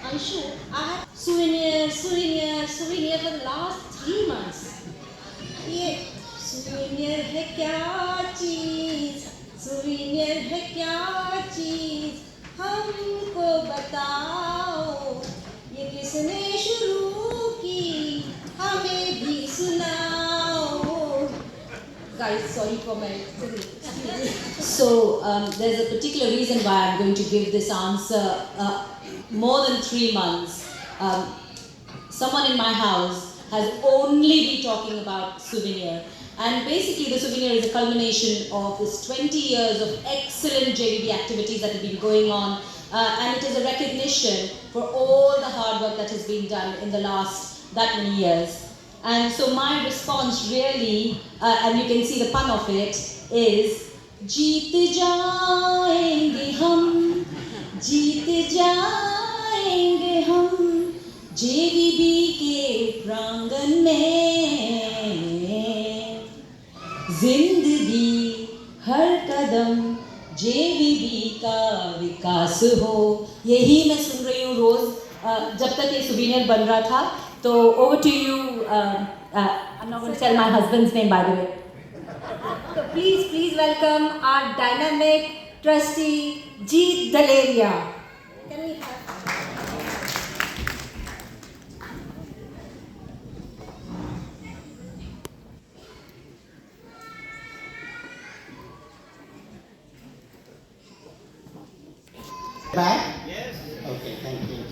Anshu, I have souvenir for the last 3 months. ये souvenir है क्या चीज, souvenir है क्या चीज, हमको बताओ, ये किसने शुरू की, हमें भी सुनाओ. Guys, sorry for my So there's a particular reason why I'm going to give this answer. More than 3 months, someone in my house has only been talking about Souvenir. And basically the Souvenir is a culmination of this 20 years of excellent JVB activities that have been going on. And it is a recognition for all the hard work that has been done in the last that many years. And so my response really, and you can see the pun of it, is जीत जाएंगे हम, जीत जाएंगे हम, JVB के प्रांगण में, जिंदगी हर कदम JVB का विकास हो. यही मैं सुन रही हूँ रोज जब तक ये souvenir बन रहा था. So over to you. I'm not going to tell my husband's name, by the way. So please welcome our dynamic trustee, Jeet Daleria. Can we have? Back? Yes. Okay, thank you.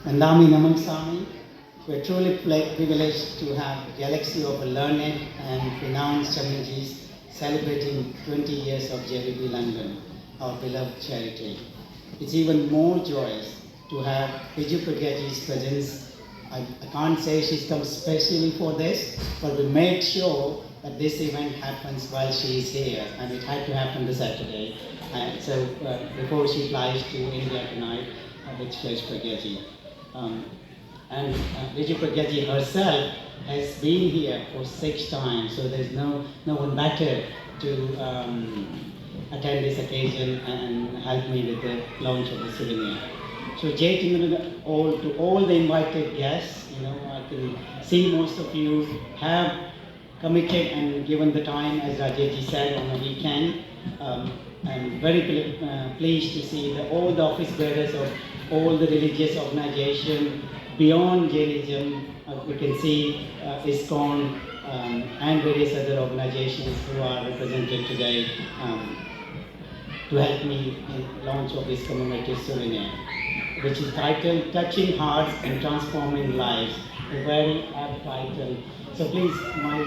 Nandami Namansami. We're truly privileged to have a galaxy of learned and renowned challenges celebrating 20 years of JVB London, our beloved charity. It's even more joyous to have Viju Pragyaji's presence. I can't say she's come specially for this, but we made sure that this event happens while she is here, and it had to happen this Saturday. So before she flies to India tonight, which flies Pragyaji. And Viju Pragyaji herself has been here for 6 times, so there's no one better to attend this occasion and help me with the launch of the souvenir. So to all the invited guests, I can see most of you have committed and given the time, as Rajesh said, on a weekend. I'm very pleased to see all the office bearers of all the religious organizations beyond Jainism. We can see ISKCON and various other organizations who are represented today to help me in launch of this commemorative souvenir, which is titled Touching Hearts and Transforming Lives, a very apt title. So please, my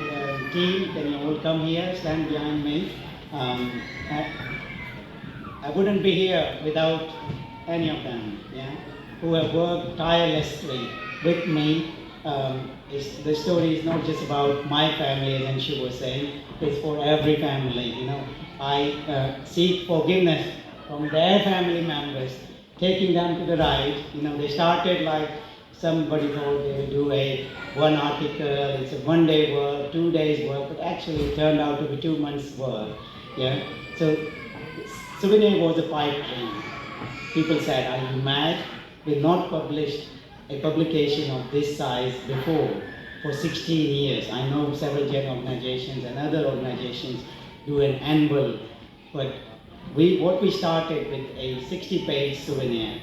team, can you all come here, stand behind me. I wouldn't be here without any of them, who have worked tirelessly with me. The story is not just about my family, as Anshu was saying, it's for every family. I seek forgiveness from their family members, taking them to the right. They started like somebody thought they would do one article, it's a 1 day work, 2 days work, but actually it turned out to be 2 months work. So Souvenir was a pipe dream. People said, are you mad? We've not published a publication of this size before for 16 years. I know several Jain organizations and other organizations do an annual, but what we started with a 60-page souvenir,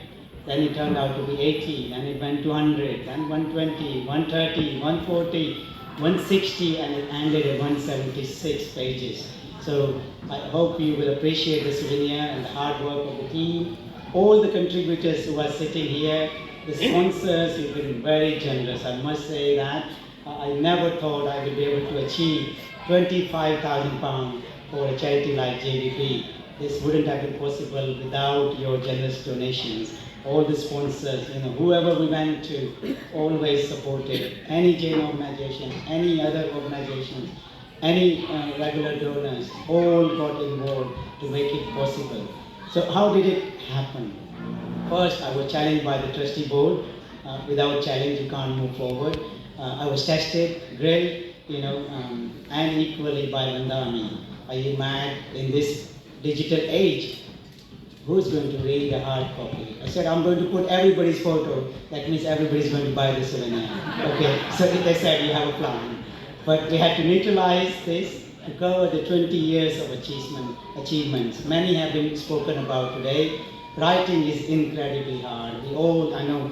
then it turned out to be 80, then it went to 100, then 120, 130, 140, 160, and it ended at 176 pages. So I hope you will appreciate the souvenir and the hard work of the team, all the contributors who are sitting here, the sponsors who've been very generous. I must say that I never thought I would be able to achieve £25,000 for a charity like JVB. This wouldn't have been possible without your generous donations. All the sponsors, whoever we went to, always supported. Any Jain organization, any other organizations, any regular donors, all got involved to make it possible. So how did it happen? First, I was challenged by the trustee board. Without challenge, you can't move forward. I was tested, grilled, and equally by Vandami. Are you mad in this digital age? who's going to read a hard copy? I said, I'm going to put everybody's photo. That means everybody's going to buy the souvenir. Okay, so they said, you have a plan. But we had to neutralize this to cover the 20 years of achievements. Many have been spoken about today. Writing is incredibly hard. We all, I know,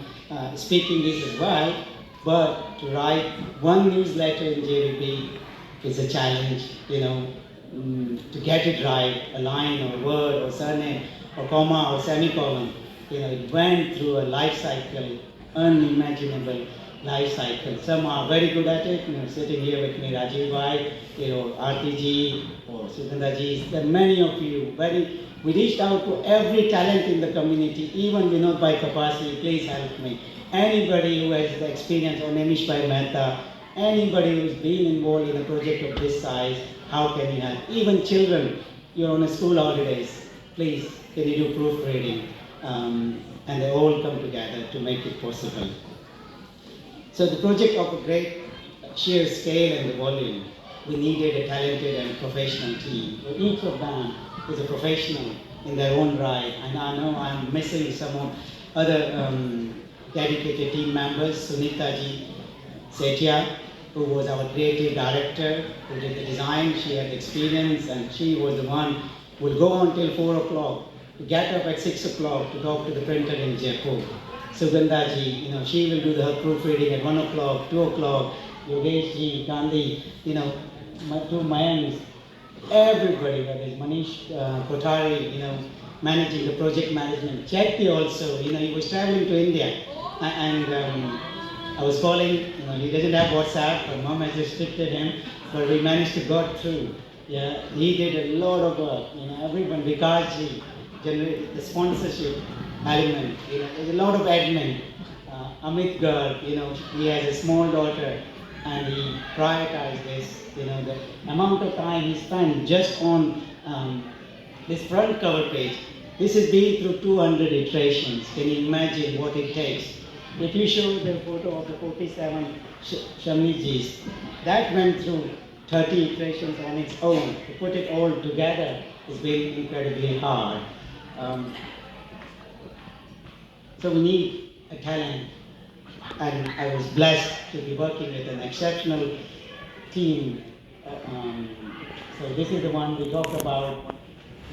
speaking is as well, but to write one newsletter in JVB is a challenge, to get it right, a line or a word or surname or comma or semicolon. It went through a life cycle, unimaginable life cycle. Some are very good at it, sitting here with me, Rajiv Bhai, RTG or Sugandha ji. There are many of you, we reached out to every talent in the community, even Vinod Bhai Kapasi, please help me. Anybody who has the experience, or Nemish Bhai Mehta, anybody who's been involved in a project of this size, how can you help? Even children, you're on a school holidays, please, can you do proofreading? And they all come together to make it possible. So the project of a great sheer scale and the volume, we needed a talented and professional team. Each of them is a professional in their own right, and I know I'm missing some of other dedicated team members. Sunita ji Setia, who was our creative director, who did the design. She had experience, and she was the one who will go on till 4 o'clock, to get up at 6 o'clock to talk to the printer in Jaipur. Sugandha ji, she will do her proofreading at 1 o'clock, 2 o'clock. Yogesh ji, Gandhi, two Mayans, everybody, whether it's Manish Kothari, managing the project management. Chetty also, he was traveling to India, and I was calling, he doesn't have WhatsApp, but mom has restricted him, but we managed to go through. Yeah, he did a lot of work, everyone, Vikas ji, generated the sponsorship element, there's a lot of admin. Amit Garg, he has a small daughter, and he prioritized this, the amount of time he spent just on this front cover page. This has been through 200 iterations. Can you imagine what it takes? If you show the photo of the 47 Shamijis, that went through 30 iterations on its own. To put it all together has been incredibly hard. So we need a talent, and I was blessed to be working with an exceptional team. So this is the one we talked about.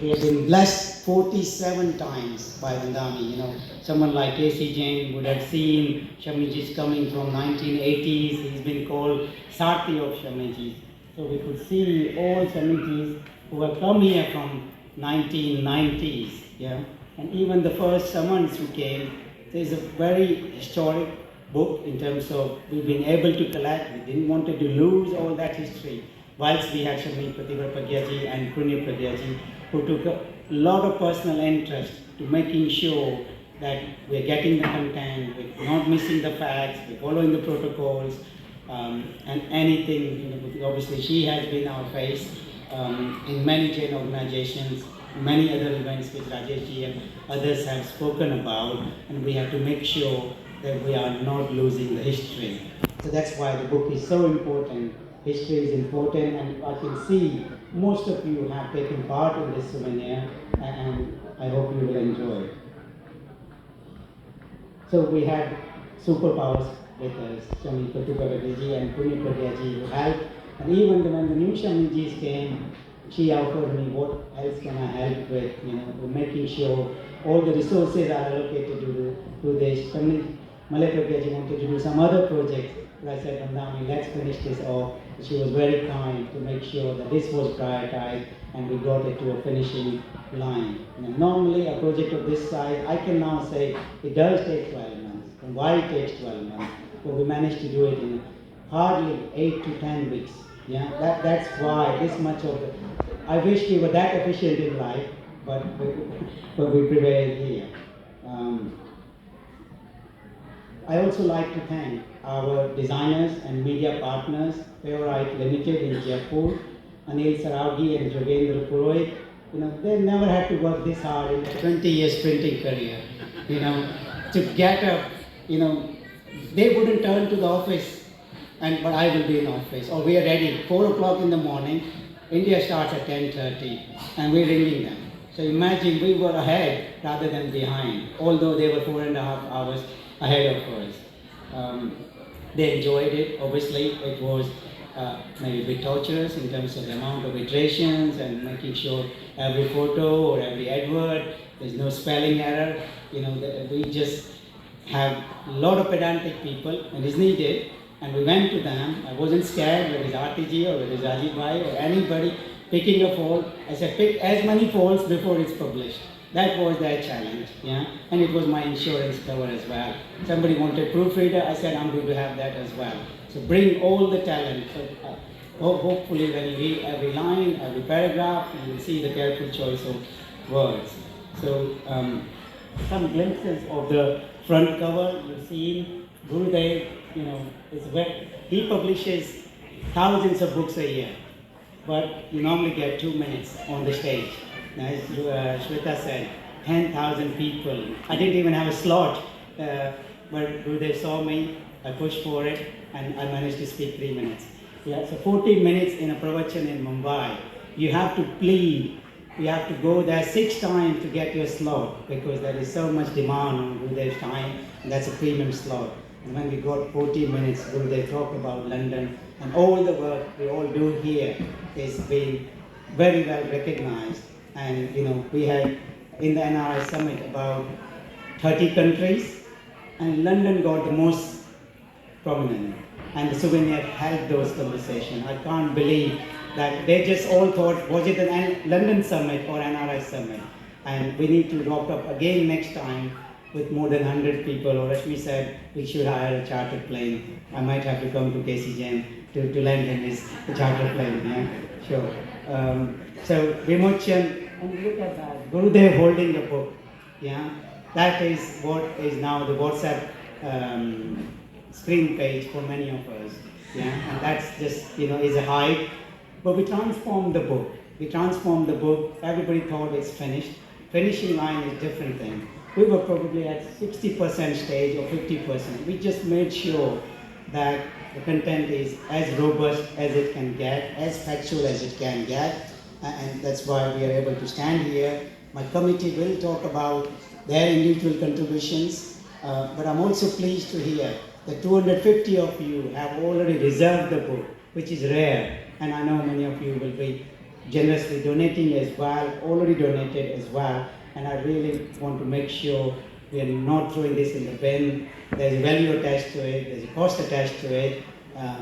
We have been blessed 47 times by Vandami. Someone like A.C. Jain would have seen Shamijis coming from 1980s. He's been called Sati of Shamijis. So we could see all Shamijis who have come here from 1990s. Yeah? And even the first summons who came, there's a very historic book in terms of we've been able to collect. We didn't want to lose all that history. Whilst we had Shami Pratibha Pragyaji and Punya Pragyaji, who took a lot of personal interest to making sure that we're getting the content, we're not missing the facts, we're following the protocols, and anything, obviously she has been our face in many chain organizations, many other events which Rajesh ji and others have spoken about, and we have to make sure that we are not losing the history. So that's why the book is so important. History is important, and I can see most of you have taken part in this souvenir, and I hope you will enjoy it. So we had superpowers with us, Shami Pratibha and Punya Pragyaji, who helped, and even when the new Shamijis came, she offered me what else can I help with, making sure all the resources are allocated to this. Malay Pragyaji wanted to do some other project. I said, Vandami, let's finish this off. She was very kind to make sure that this was prioritized and we got it to a finishing line. Normally, a project of this size, I can now say it does take 12 months. And why it takes 12 months? But we managed to do it in hardly 8 to 10 weeks. Yeah, that's why this much of it. I wish we were that efficient in life, but we prevailed here. I also like to thank our designers and media partners, Favorite Limited in Jaipur, Anil Saragi and Jogendra Purohit. They never had to work this hard in their 20 years printing career. To get up, they wouldn't turn to the office, but I will be in office. Or we are ready, 4 o'clock in the morning. India starts at 10:30, and we're ringing them. So imagine we were ahead rather than behind, although they were 4.5 hours ahead of us. They enjoyed it. Obviously, it was maybe a bit torturous in terms of the amount of iterations and making sure every photo or every advert, there's no spelling error. We just have a lot of pedantic people, and it's needed. And we went to them. I wasn't scared whether it's RTG or whether it's Rajiv Bhai or anybody picking a fault. I said, pick as many faults before it's published. That was their challenge, yeah. And it was my insurance cover as well. Somebody wanted proofreader. I said, I'm going to have that as well. So bring all the talent. So hopefully when you read every line, every paragraph, you will see the careful choice of words. So some glimpses of the front cover. You see Gurudev, he publishes thousands of books a year, but you normally get 2 minutes on the stage. As Shweta said, 10,000 people. I didn't even have a slot, but Gurudev saw me, I pushed for it, and I managed to speak 3 minutes. Yeah, so 14 minutes in a pravachan in Mumbai. You have to plead. You have to go there 6 times to get your slot because there is so much demand on Gurudev's time, and that's a premium slot. And when we got 14 minutes, Gurudev talked about London, and all the work we all do here is being very well recognized. And we had in the NRI Summit about 30 countries, and London got the most prominent. And the Souvenir held those conversations. I can't believe that they just all thought, was it a London Summit or NRI Summit? And we need to rock up again next time with more than 100 people, or as we said, we should hire a chartered plane. I might have to come to KCGM to lend him his chartered plane, yeah? Sure. So Vimochan, and look at that, Gurudev holding the book, yeah? That is what is now the WhatsApp screen page for many of us, yeah? And that's just, is a hype. But we transformed the book. Everybody thought it's finished. Finishing line is a different thing. We were probably at 60% stage or 50%. We just made sure that the content is as robust as it can get, as factual as it can get, and that's why we are able to stand here. My committee will talk about their individual contributions, but I'm also pleased to hear that 250 of you have already reserved the book, which is rare, and I know many of you will be generously donating as well, already donated as well. And I really want to make sure we are not throwing this in the bin. There's a value attached to it, there's a cost attached to it,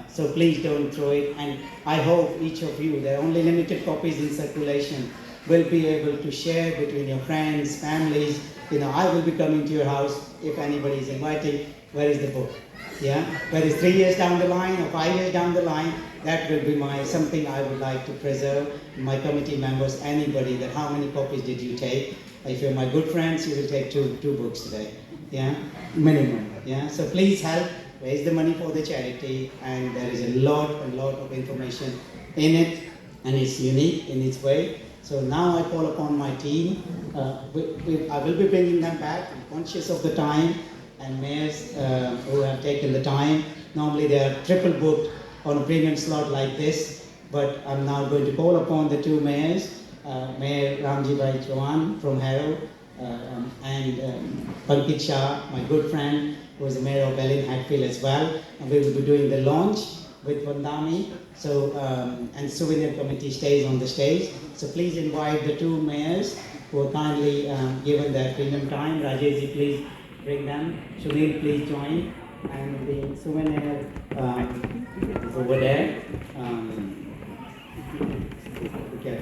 so please don't throw it. And I hope each of you, there are only limited copies in circulation, will be able to share between your friends, families. I will be coming to your house if anybody is inviting. Where is the book? Yeah, whether it's 3 years down the line or 5 years down the line, that will be something I would like to preserve. My committee members, anybody, that how many copies did you take? If you're my good friends, you will take two books today, yeah, minimum, yeah. So please help raise the money for the charity, and there is a lot of information in it, and it's unique in its way. So now I call upon my team. I will be bringing them back. I'm conscious of the time, and mayors who have taken the time. Normally they are triple booked on a premium slot like this, but I'm now going to call upon the 2 mayors. Mayor Ramji Bhai Chauhan from Harrow, and Pankit Shah, my good friend, who is the mayor of Berlin Hatfield as well. And we will be doing the launch with Vandami. So, and Souvenir committee stays on the stage. So please invite the 2 mayors who are kindly given their premium time. Rajeshji, please bring them. Sunil, please join. And the Souvenir is over there. Okay.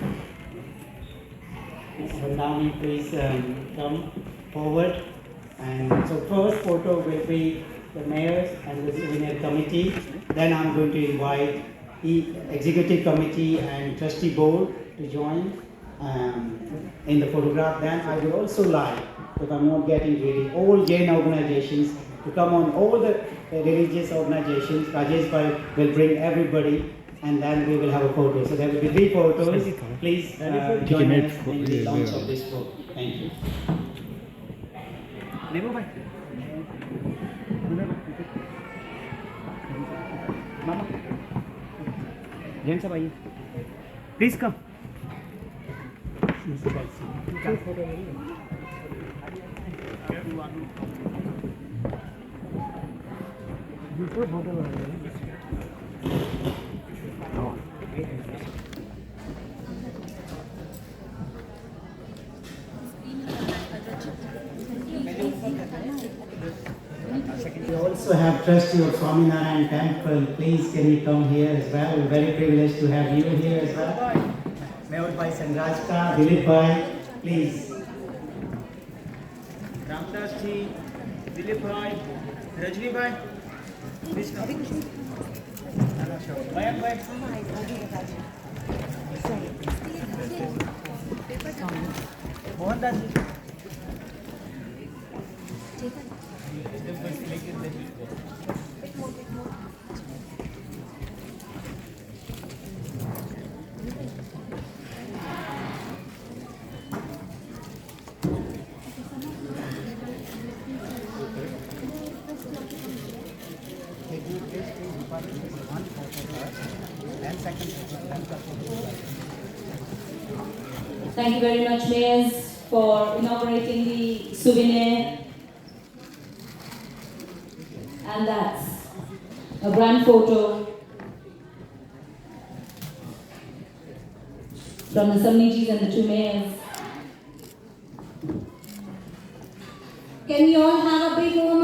Vandami, please come forward. And so first photo will be the mayors and the Souvenir committee. Then I'm going to invite the executive committee and trustee board to join in the photograph. Then I would also like, if I'm not getting ready, all Jain organizations to come on, all the religious organizations. Rajesh Bhai will bring everybody, and then we will have a photo. So there will be 3 photos. Please join us in the launch of this book. Thank you. Mama, gents, please come. We also have trustee of Swaminarayan Temple. Please can you come here as well? We're very privileged to have you here as well. Mayor Bhai Sangraj Ka, Dilip Bhai, please. Ramdas ji, Dilip भाई, रजनी भाई, please come. Mayank भाई, मोहनदास जी। Thank you very much, Mayors, for inaugurating the Souvenir. And that's a grand photo from the Samnijis and the two mayors. Can we all have a big warm